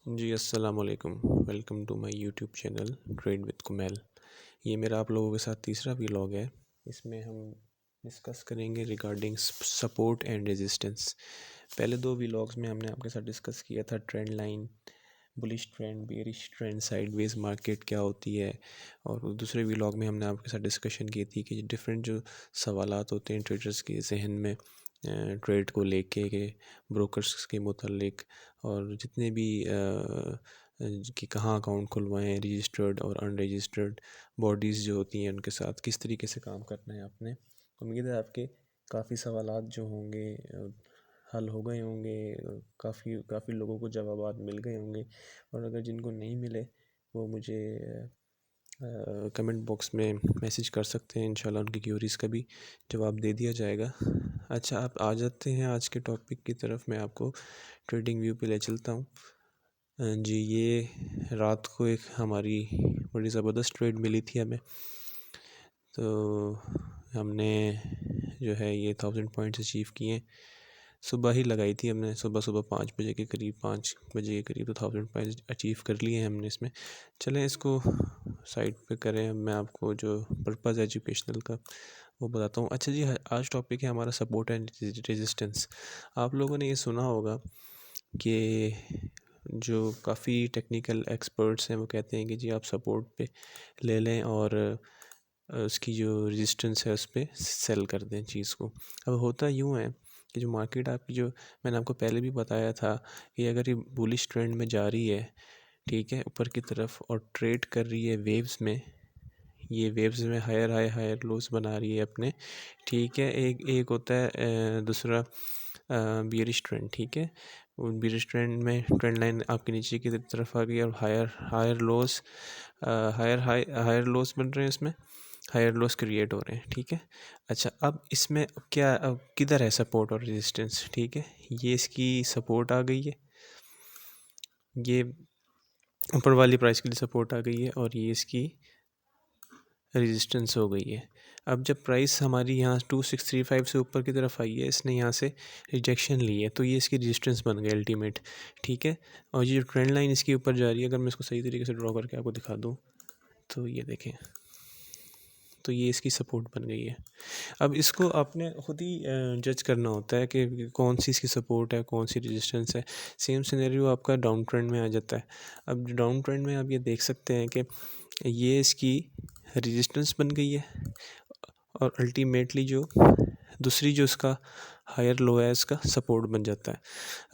जी अस्सलाम वालेकुम। Welcome to my YouTube channel trade with Kumail. ये मेरा आप लोगों के साथ तीसरा व्लॉग है। इसमें हम डिस्कस करेंगे रिगार्डिंग सपोर्ट एंड रेजिस्टेंस। पहले दो व्लॉग्स में हमने आपके साथ डिस्कस किया था trend line, bullish trend, bearish trend, sideways market क्या होती है। और दूसरे व्लॉग में हमने आपके साथ डिस्कशन की थी कि डिफरेंट जो सवालात होते हैं ट्रेडर्स के जहन में ट्रेड को लेके के ब्रोकर्स के मुतालिक, और जितने भी कि कहाँ अकाउंट खुलवाएं, रजिस्टर्ड और अनरजिस्टर्ड बॉडीज़ जो होती हैं उनके साथ किस तरीके से काम करना है आपने। उम्मीद है आपके काफ़ी सवालात जो होंगे हल हो गए होंगे, काफ़ी लोगों को जवाबात मिल गए होंगे। और अगर जिनको नहीं मिले वो मुझे कमेंट बॉक्स में मैसेज कर सकते हैं। इंशाल्लाह उनकी क्यूरीज़ का भी जवाब दे दिया जाएगा। अच्छा, आप आ जाते हैं आज के टॉपिक की तरफ। मैं आपको ट्रेडिंग व्यू पे ले चलता हूँ। जी, ये रात को एक हमारी बड़ी ज़बरदस्त ट्रेड मिली थी हमें। तो हमने जो है ये 1000 पॉइंट्स अचीव किए। सुबह ही लगाई थी हमने, सुबह सुबह 5 बजे के करीब, 5 बजे के करीब तो 1000 पॉइंट्स अचीव कर लिए हैं हमने इसमें। चलें इसको साइड पे करें। मैं आपको जो पर्पज़ एजुकेशनल का वो बताता हूँ। अच्छा जी, आज टॉपिक है हमारा सपोर्ट एंड रेजिस्टेंस। आप लोगों ने ये सुना होगा कि जो काफ़ी टेक्निकल एक्सपर्ट्स हैं वो कहते हैं कि जी आप सपोर्ट पे ले लें और उसकी जो रेजिस्टेंस है उस पर सेल कर दें चीज़ को। अब होता यूँ है कि जो मार्केट आपकी, जो मैंने आपको पहले भी बताया था कि अगर ये बुलिश ट्रेंड में जा रही है, ठीक है, ऊपर की तरफ, और ट्रेड कर रही है वेव्स में, ये वेव्स में हायर हाई हायर लोस बना रही है अपने, ठीक है। एक एक होता है दूसरा बियरिश ट्रेंड, ठीक है। बियरिश ट्रेंड में ट्रेंड लाइन आपके नीचे की तरफ आ गई और higher higher lows, higher lows बन रहे हैं, इसमें हायर लॉस क्रिएट हो रहे हैं, ठीक है। अच्छा, अब इसमें क्या, अब किधर है सपोर्ट और रेजिस्टेंस, ठीक है। ये इसकी सपोर्ट आ गई है, ये ऊपर वाली प्राइस के लिए सपोर्ट आ गई है, और ये इसकी रेजिस्टेंस हो गई है। अब जब प्राइस हमारी यहाँ 2635 से ऊपर की तरफ आई है, इसने यहाँ से रिजेक्शन ली है, तो ये इसकी रेजिस्टेंस बन गई अल्टीमेट, ठीक है। और ये जो ट्रेंड लाइन इसके ऊपर जा रही है, अगर मैं इसको सही तरीके से ड्रॉ करके आपको दिखा दूँ तो ये देखें, तो ये इसकी सपोर्ट बन गई है। अब इसको आपने ख़ुद ही जज करना होता है कि कौन सी इसकी सपोर्ट है, कौन सी रेजिस्टेंस है। सेम सिनेरियो आपका डाउन ट्रेंड में आ जाता है। अब डाउन ट्रेंड में आप ये देख सकते हैं कि ये इसकी रेजिस्टेंस बन गई है, और अल्टीमेटली जो दूसरी जो इसका हायर लो है इसका सपोर्ट बन जाता है।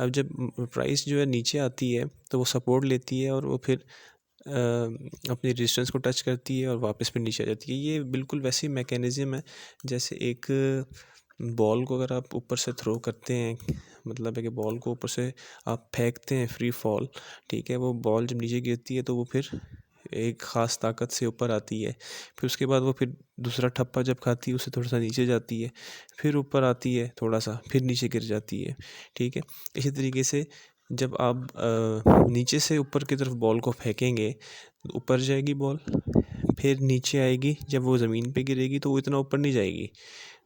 अब जब प्राइस जो है नीचे आती है तो वो सपोर्ट लेती है, और वो फिर अपनी रेजिस्टेंस को टच करती है और वापस फिर नीचे आ जाती है। ये बिल्कुल वैसी मैकेनिज़्म है जैसे एक बॉल को अगर आप ऊपर से थ्रो करते हैं, मतलब है कि बॉल को ऊपर से आप फेंकते हैं फ्री फॉल, ठीक है। वो बॉल जब नीचे गिरती है तो वो फिर एक ख़ास ताकत से ऊपर आती है, फिर उसके बाद वो फिर दूसरा ठप्पा जब खाती है उससे थोड़ा सा नीचे जाती है, फिर ऊपर आती है थोड़ा सा, फिर नीचे गिर जाती है, ठीक है। इसी तरीके से जब आप नीचे से ऊपर की तरफ बॉल को फेंकेंगे, ऊपर जाएगी बॉल, फिर नीचे आएगी, जब वो ज़मीन पे गिरेगी तो वो इतना ऊपर नहीं जाएगी,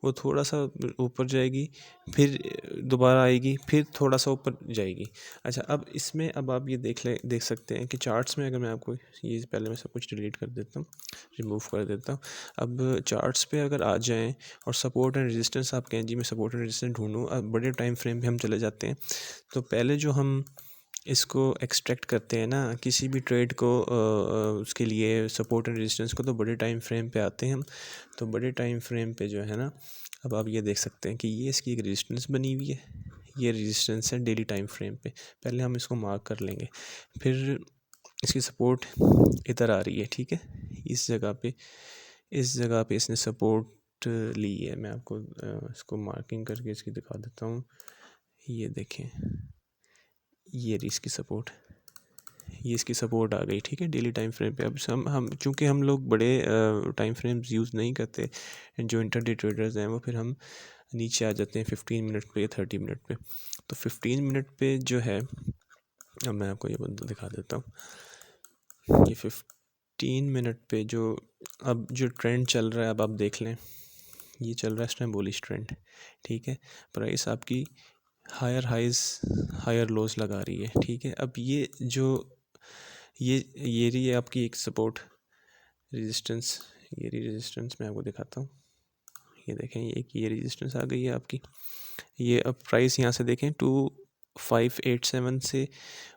वो थोड़ा सा ऊपर जाएगी, फिर दोबारा आएगी, फिर थोड़ा सा ऊपर जाएगी। अच्छा, अब इसमें अब आप ये देख सकते हैं कि चार्ट्स में, अगर मैं आपको ये पहले मैं सब कुछ डिलीट कर देता हूँ, रिमूव कर देता हूँ। अब चार्ट्स पे अगर आ जाएं और सपोर्ट एंड रेजिस्टेंस आप कहें जी मैं सपोर्ट एंड रेजिस्टेंस ढूंढूँ, अब बड़े टाइम फ्रेम पे हम चले जाते हैं। तो पहले जो हम इसको एक्सट्रैक्ट करते हैं ना किसी भी ट्रेड को, उसके लिए सपोर्ट एंड रेजिस्टेंस को, तो बड़े टाइम फ्रेम पे आते हैं हम। तो बड़े टाइम फ्रेम पे जो है ना, अब आप ये देख सकते हैं कि ये इसकी एक रेजिस्टेंस बनी हुई है, ये रेजिस्टेंस है डेली टाइम फ्रेम पे। पहले हम इसको मार्क कर लेंगे, फिर इसकी सपोर्ट इधर आ रही है, ठीक है। इस जगह पे इसने सपोर्ट ली है। मैं आपको इसको मार्किंग करके इसकी दिखा देता हूँ। ये देखें, ये रही इसकी सपोर्ट, ये इसकी सपोर्ट आ गई, ठीक है, डेली टाइम फ्रेम पे। अब हम चूँकि हम लोग बड़े टाइम फ्रेम्स यूज़ नहीं करते, जो इंटरडे ट्रेडर्स हैं, वो फिर हम नीचे आ जाते हैं 15 मिनट पे या 30 मिनट पे। तो 15 मिनट पे जो है, अब मैं आपको ये बंदा दिखा देता हूँ। ये 15 मिनट पे जो अब जो ट्रेंड चल रहा है, अब आप देख लें, ये चल रहा है इस टाइम बुलिश ट्रेंड, ठीक है। प्राइस आपकी हायर हाइज हायर लोज लगा रही है, ठीक है। अब ये जो ये रही है आपकी एक सपोर्ट रेजिस्टेंस, ये रही रेजिस्टेंस, मैं आपको दिखाता हूँ। ये देखें, ये रेजिस्टेंस आ गई है आपकी। ये अब प्राइस यहाँ से देखें 2587 से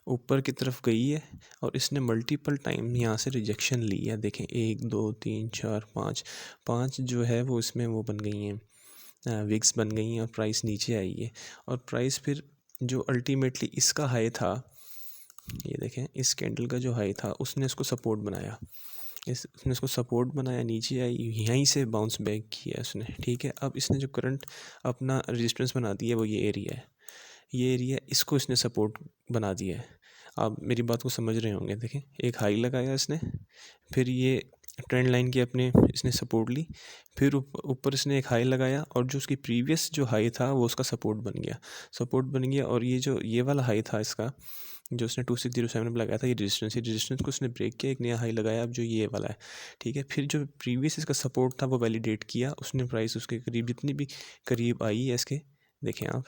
ऊपर की तरफ गई है और इसने मल्टीपल टाइम यहाँ से रिजेक्शन ली है। देखें 1 2 3 4 5 5 जो है वो इसमें वो बन गई हैं, विक्स बन गई हैं और प्राइस नीचे आई है। और प्राइस फिर जो अल्टीमेटली इसका हाई था, ये देखें इस कैंडल का जो हाई था उसने इसको सपोर्ट बनाया, उसने इसको सपोर्ट बनाया, नीचे आई, यहीं से बाउंस बैक किया उसने, ठीक है। अब इसने जो करंट अपना रेजिस्टेंस बना दिया है वो ये एरिया है, ये एरिया इसको इसने सपोर्ट बना दिया है। आप मेरी बात को समझ रहे होंगे। देखें एक हाई लगाया इसने, फिर ये ट्रेंड लाइन की अपने इसने सपोर्ट ली, फिर ऊपर इसने एक हाई लगाया और जो उसकी प्रीवियस जो हाई था वो उसका सपोर्ट बन गया। और ये जो ये वाला हाई था इसका जो उसने 2607 पे लगाया था, ये रेजिस्टेंस को उसने ब्रेक किया, एक नया हाई लगाया अब जो ये वाला है, ठीक है। फिर जो प्रीवियस इसका सपोर्ट था वो वैलिडेट किया उसने, प्राइस उसके करीब जितनी भी करीब आई है इसके, देखें आप,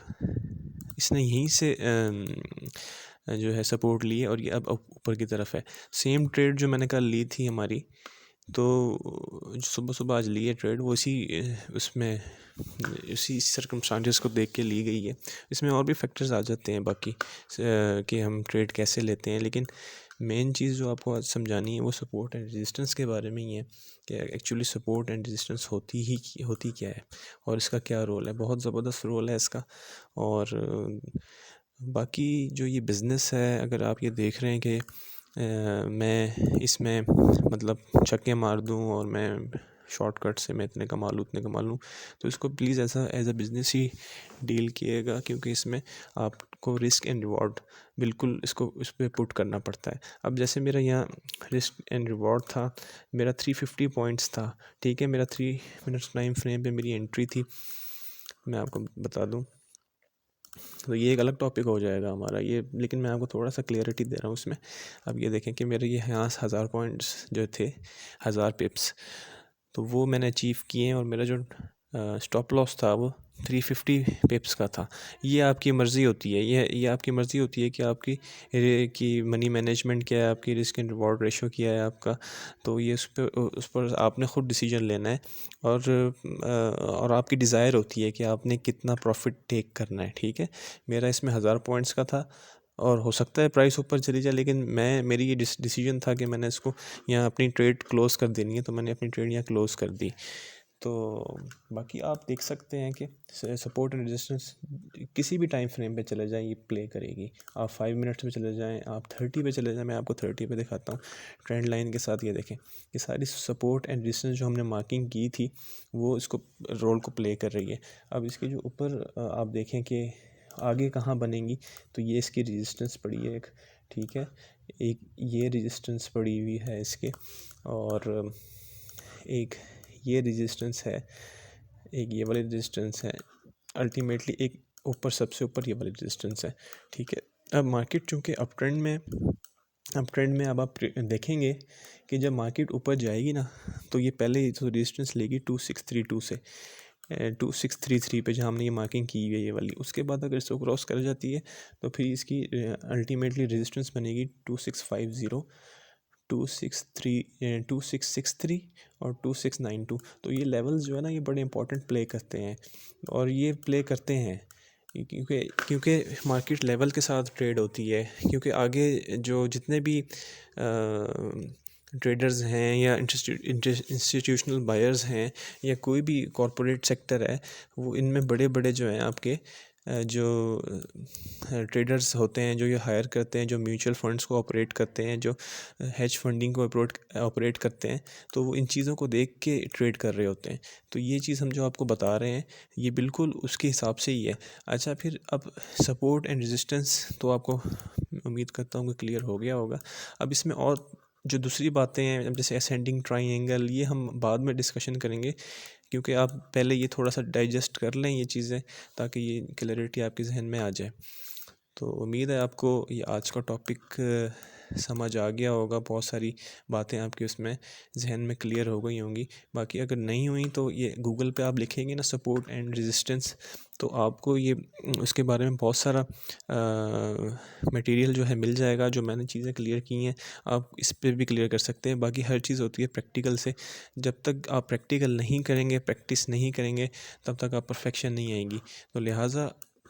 इसने यहीं से जो है सपोर्ट ली है और ये अब ऊपर की तरफ है। सेम ट्रेड जो मैंने कल ली थी हमारी, तो जो सुबह सुबह आज ली है ट्रेड, वो इसी उसमें इसी सर्कमस्टांसेस को देख के ली गई है। इसमें और भी फैक्टर्स आ जाते हैं बाकी कि हम ट्रेड कैसे लेते हैं, लेकिन मेन चीज़ जो आपको आज समझानी है वो सपोर्ट एंड रेजिस्टेंस के बारे में ही है कि एक्चुअली सपोर्ट एंड रेजिस्टेंस होती क्या है और इसका क्या रोल है। बहुत ज़बरदस्त रोल है इसका। और बाकी जो ये बिज़नेस है, अगर आप ये देख रहे हैं कि मैं इसमें मतलब छक्के मार दूं और मैं शॉर्टकट से मैं इतने कमा लूँ, तो इसको प्लीज़ एज अ बिज़नेस ही डील किएगा, क्योंकि इसमें आपको रिस्क एंड रिवॉर्ड बिल्कुल इसको इस पर पुट करना पड़ता है। अब जैसे मेरा यहाँ रिस्क एंड रिवॉर्ड था, मेरा 350 पॉइंट्स था, ठीक है। मेरा 3 मिनट्स टाइम फ्रेम पे मेरी एंट्री थी, मैं आपको बता दूँ तो ये एक अलग टॉपिक हो जाएगा हमारा ये, लेकिन मैं आपको थोड़ा सा क्लियरिटी दे रहा हूँ उसमें। अब ये देखें कि मेरे ये यहाँ 1000 पॉइंट्स जो थे, 1000 पिप्स, तो वो मैंने अचीव किए हैं और मेरा जो स्टॉप लॉस था वो 350 पिप्स का था। ये आपकी मर्ज़ी होती है, ये आपकी मर्ज़ी होती है कि आपकी कि मनी मैनेजमेंट क्या है, आपकी रिस्क एंड रिवॉर्ड रेशो क्या है आपका, तो ये उस पर आपने ख़ुद डिसीजन लेना है। और आपकी डिज़ायर होती है कि आपने कितना प्रॉफिट टेक करना है, ठीक है। मेरा इसमें 1000 पॉइंट्स का था और हो सकता है प्राइस ऊपर चली जाए, लेकिन मेरी ये डिसीजन था कि मैंने इसको यहाँ अपनी ट्रेड क्लोज़ कर देनी है, तो मैंने अपनी ट्रेड यहाँ क्लोज़ कर दी। तो बाकी आप देख सकते हैं कि सपोर्ट एंड रेजिस्टेंस किसी भी टाइम फ्रेम पे चले जाएं ये प्ले करेगी। आप 5 मिनट्स में चले जाएं, आप 30 पे चले जाएं, मैं आपको 30 पे दिखाता हूँ ट्रेंड लाइन के साथ। ये देखें, ये सारी सपोर्ट एंड रेजिस्टेंस जो हमने मार्किंग की थी वो इसको रोल को प्ले कर रही है। अब इसके जो ऊपर आप देखें कि आगे कहाँ बनेंगी, तो ये इसकी रेजिस्टेंस पड़ी है एक, ठीक है। एक ये रेजिस्टेंस पड़ी हुई है इसके, और एक ये रेजिस्टेंस है, एक ये वाली रेजिस्टेंस है, अल्टीमेटली एक ऊपर सबसे ऊपर ये वाली रेजिस्टेंस है, ठीक है। अब मार्केट चूँकि अप ट्रेंड में अब आप देखेंगे कि जब मार्केट ऊपर जाएगी ना, तो ये पहले तो रेजिस्टेंस लेगी 2632 से 2633 पे, जहाँ हमने ये मार्किंग की हुई है ये वाली। उसके बाद अगर इसको क्रॉस कर जाती है तो फिर इसकी अल्टीमेटली रेजिस्टेंस बनेगी 2650, 2663 और 2692। तो ये लेवल्स जो है ना, ये बड़े इंपॉर्टेंट प्ले करते हैं, और ये प्ले करते हैं क्योंकि मार्केट लेवल के साथ ट्रेड होती है। क्योंकि आगे जो जितने भी ट्रेडर्स हैं या इंस्टीट्यूशनल बायर्स हैं या कोई भी कॉरपोरेट सेक्टर है, वो इनमें बड़े बड़े जो हैं आपके जो ट्रेडर्स होते हैं, जो ये हायर करते हैं, जो म्यूचुअल फंड्स को ऑपरेट करते हैं, जो हेज फंडिंग को ऑपरेट करते हैं, तो वो इन चीज़ों को देख के ट्रेड कर रहे होते हैं। तो ये चीज़ हम जो आपको बता रहे हैं ये बिल्कुल उसके हिसाब से ही है। अच्छा, फिर अब सपोर्ट एंड रेजिस्टेंस तो आपको उम्मीद करता हूँ कि क्लियर हो गया होगा। अब इसमें और जो दूसरी बातें हैं, अब जैसे असेंडिंग ट्राइंगल, ये हम बाद में डिस्कशन करेंगे, क्योंकि आप पहले ये थोड़ा सा डाइजेस्ट कर लें ये चीज़ें, ताकि ये क्लैरिटी आपके जहन में आ जाए। तो उम्मीद है आपको ये आज का टॉपिक समझ आ गया होगा, बहुत सारी बातें आपकी उसमें जहन में क्लियर हो गई होंगी। बाकी अगर नहीं हुई तो ये गूगल पे आप लिखेंगे ना सपोर्ट एंड रेजिस्टेंस, तो आपको ये उसके बारे में बहुत सारा मटेरियल जो है मिल जाएगा। जो मैंने चीज़ें क्लियर की हैं आप इस पे भी क्लियर कर सकते हैं। बाकी हर चीज़ होती है प्रैक्टिकल से, जब तक आप प्रैक्टिकल नहीं करेंगे, प्रैक्टिस नहीं करेंगे, तब तक आप परफेक्शन नहीं आएगी। तो लिहाजा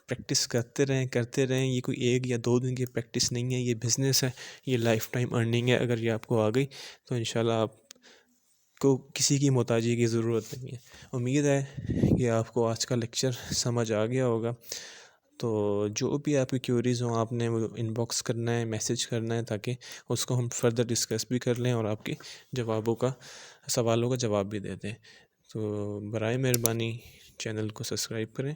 प्रैक्टिस करते रहें। ये कोई 1 या 2 दिन की प्रैक्टिस नहीं है, ये बिज़नेस है, ये लाइफ टाइम अर्निंग है। अगर ये आपको आ गई तो इंशाल्लाह आपको किसी की मोहताजी की ज़रूरत नहीं है। उम्मीद है कि आपको आज का लेक्चर समझ आ गया होगा। तो जो भी आपकी क्यूरीज़ हों आपने वो इनबॉक्स करना है, मैसेज करना है, ताकि उसको हम फर्दर डिस्कस भी कर लें और आपके सवालों का जवाब भी दे दें। तो बराए मेहरबानी चैनल को सब्सक्राइब करें।